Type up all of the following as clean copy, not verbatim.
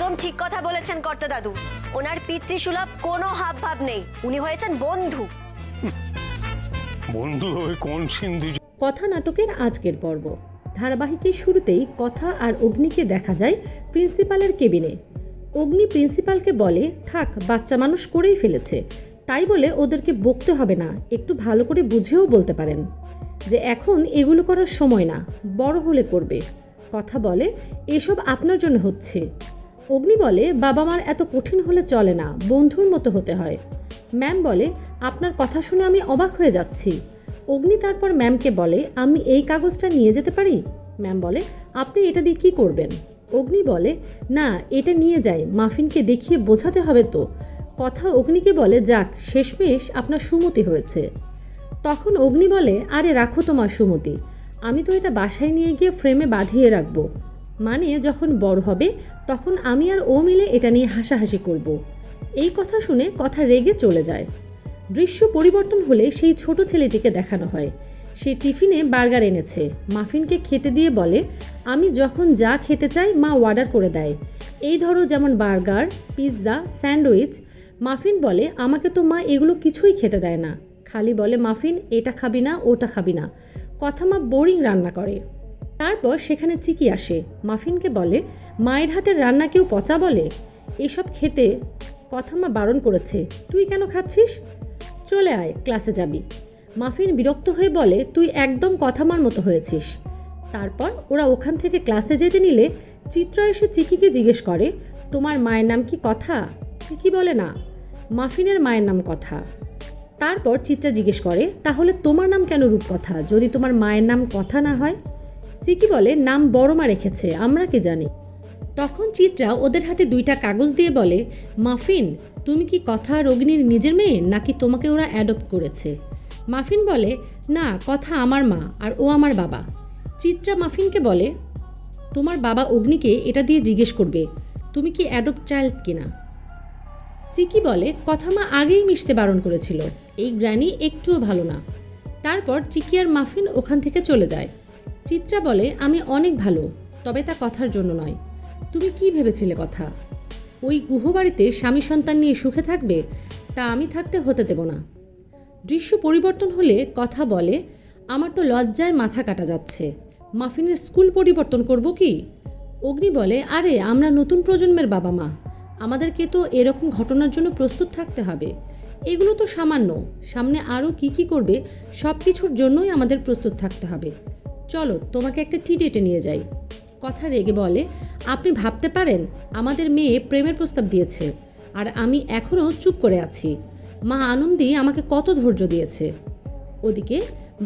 একদম ঠিক কথা বলেছেন কর্তা দাদু। ওনার পিতৃসুলভ কোনো হাব ভাব নেই, উনি হয়েছেন বন্ধু। বন্ধু হবে কোন সিন্ধু? কথা নাটকের আজকের পর্ব। ধারাবাহিকের শুরুতেই কথা আর অগ্নিকে দেখা যায় প্রিন্সিপালের কেবিনে। অগ্নি প্রিন্সিপালকে বলে, থাক, বাচ্চা মানুষ করেই ফেলেছে, তাই বলে ওদেরকে বকতে হবে না, একটু ভালো করে বুঝেও বলতে পারেন যে এখন এগুলো করার সময় না, বড় হলে করবে। কথা বলে, এসব আপনার জন্য হচ্ছে। অগ্নি বলে, বাবা মার এত কঠিন হলে চলে না, বন্ধুর মতো হতে হয়। ম্যাম বলে, আপনার কথা শুনে আমি অবাক হয়ে যাচ্ছি। অগ্নি তারপর ম্যামকে বলে, আমি এই কাগজটা নিয়ে যেতে পারি? ম্যাম বলে, আপনি এটা দিয়ে কী করবেন? অগ্নি বলে, না, এটা নিয়ে যাই, মাফিনকে দেখিয়ে বোঝাতে হবে তো। কথা অগ্নিকে বলে, যাক, শেষমেশ আপনার সুমতি হয়েছে। তখন অগ্নি বলে, আরে রাখো তোমার সুমতি, আমি তো এটা বাসায় নিয়ে গিয়ে ফ্রেমে বাঁধিয়ে রাখবো, মানে যখন বড় হবে তখন আমি আর ও মিলে এটা নিয়ে হাসাহাসি করব। এই কথা শুনে কথা রেগে চলে যায়। দৃশ্য পরিবর্তন হলে সেই ছোট ছেলেটিকে দেখানো হয়। সে টিফিনে বার্গার এনেছে, মাফিনকে খেতে দিয়ে বলে, আমি যখন যা খেতে চাই মা অর্ডার করে দেয়, এই ধরো যেমন বার্গার, পিৎজা, স্যান্ডউইচ। মাফিন বলে, আমাকে তো মা এগুলো কিছুই খেতে দেয় না, খালি বলে মাফিন এটা খাবি না, ওটা খাবি না। কথা মা বোরিং রান্না করে। তারপর সেখানে চিকি আসে, মাফিনকে বলে, মায়ের হাতের রান্না কেউ পচা বলে? এসব খেতে কথা মা বারণ করেছে, তুই কেন খাচ্ছিস? চলে আয়, ক্লাসে যাবি। মাফিন বিরক্ত হয়ে বলে, তুই একদম কথামার মতো হয়েছিস। তারপর ওরা ওখান থেকে ক্লাসে যেতে নিলে চিত্রা এসে চিকিকে জিজ্ঞেস করে, তোমার মায়ের নাম কি কথা? চিকি বলে, না, মাফিনের মায়ের নাম কথা। তারপর চিত্রা জিজ্ঞেস করে, তাহলে তোমার নাম কেন রূপকথা যদি তোমার মায়ের নাম কথা না হয়? চিকি বলে, নাম বড় মা রেখেছে, আমরা কি জানি। তখন চিত্রা ওদের হাতে 2টা কাগজ দিয়ে বলে, মাফিন, তুমি কি কথা আর অগ্নির নিজের মেয়ে, নাকি তোমাকে ওরা অ্যাডপ্ট করেছে? মাফিন বলে, না, কথা আমার মা আর ও আমার বাবা। চিত্রা মাফিনকে বলে, তোমার বাবা অগ্নিকে এটা দিয়ে জিজ্ঞেস করবে তুমি কি অ্যাডপ্ট চাইল্ড কিনা। চিকি বলে, কথা মা আগেই মিশতে বারণ করেছিল, এই গ্র্যানি একটুও ভালো না। তারপর চিকি আর মাফিন ওখান থেকে চলে যায়। চিত্রা বলে, আমি অনেক ভালো, তবে তা কথার জন্য নয়। তুমি কি ভেবেছিলে কথা? ওই গুহবাড়িতে স্বামী সন্তান নিয়ে সুখে থাকবে, তা আমি থাকতে হতে দেব না। দৃশ্য পরিবর্তন হলে কথা বলে, আমার তো লজ্জায় মাথা কাটা যাচ্ছে, মাফিনের স্কুল পরিবর্তন করব কি? অগ্নি বলে, আরে আমরা নতুন প্রজন্মের বাবা মা, আমাদেরকে তো এরকম ঘটনার জন্য প্রস্তুত থাকতে হবে। এগুলো তো সামান্য, সামনে আরও কি করবে সব কিছুর জন্যই আমাদের প্রস্তুত থাকতে হবে। চলো তোমাকে একটা টি ডেটে নিয়ে যাই। কথা রেগে বলে, আপনি ভাবতে পারেন আমাদের মেয়ে প্রেমের প্রস্তাব দিয়েছে আর আমি এখনও চুপ করে আছি। মা আনন্দী আমাকে কত ধৈর্য দিয়েছে। ওদিকে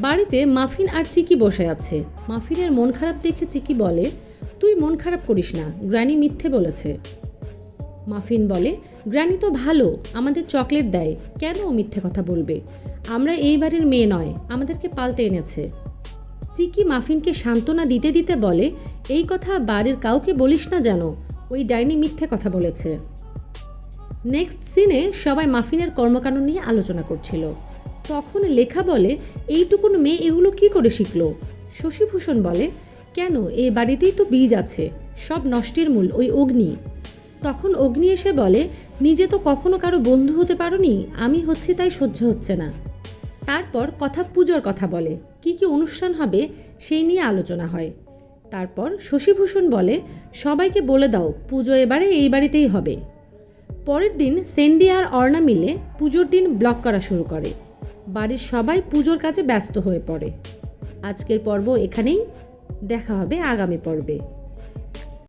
বাড়িতে মাফিন আর চিকি বসে আছে। মাফিনের মন খারাপ দেখে চিকি বলে, তুই মন খারাপ করিস না, গ্র্যানি মিথ্যে বলেছে। মাফিন বলে, গ্র্যানি তো ভালো, আমাদের চকলেট দেয়, কেন ও মিথ্যে কথা বলবে? আমরা এই বাড়ির মেয়ে নয়, আমাদেরকে পাল্টে এনেছে। চিকি মাফিনকে সান্ত্বনা দিতে দিতে বলে, এই কথা বাড়ির কাউকে বলিস না যেন, ওই ডাইনি মিথ্যে কথা বলেছে। নেক্সট সিনে সবাই মাফিনের কর্মকাণ্ড নিয়ে আলোচনা করছিল। তখন লেখা বলে, এইটুকুন মেয়ে এগুলো কি করে শিখলো? শশীভূষণ বলে, কেন, এই বাড়িতেই তো বীজ আছে, সব নষ্টের মূল ওই অগ্নি। তখন অগ্নি এসে বলে, নিজে তো কখনো কারো বন্ধু হতে পারোনি, আমি হচ্ছি তাই সহ্য হচ্ছে না। তারপর কথা পুজোর কথা বলে, কি অনুষ্ঠান হবে সেই নিয়ে আলোচনা হয়। তারপর শশীভূষণ বলে, সবাইকে বলে দাও পুজো এবারে এই বাড়িতেই হবে। পরের দিন সেন্ডি আর অর্ণা মিলে পুজোর দিন ব্লগ করা শুরু করে। বাড়ির সবাই পুজোর কাজে ব্যস্ত হয়ে পড়ে। আজকের পর্ব এখানেই, দেখা হবে আগামী পর্বে।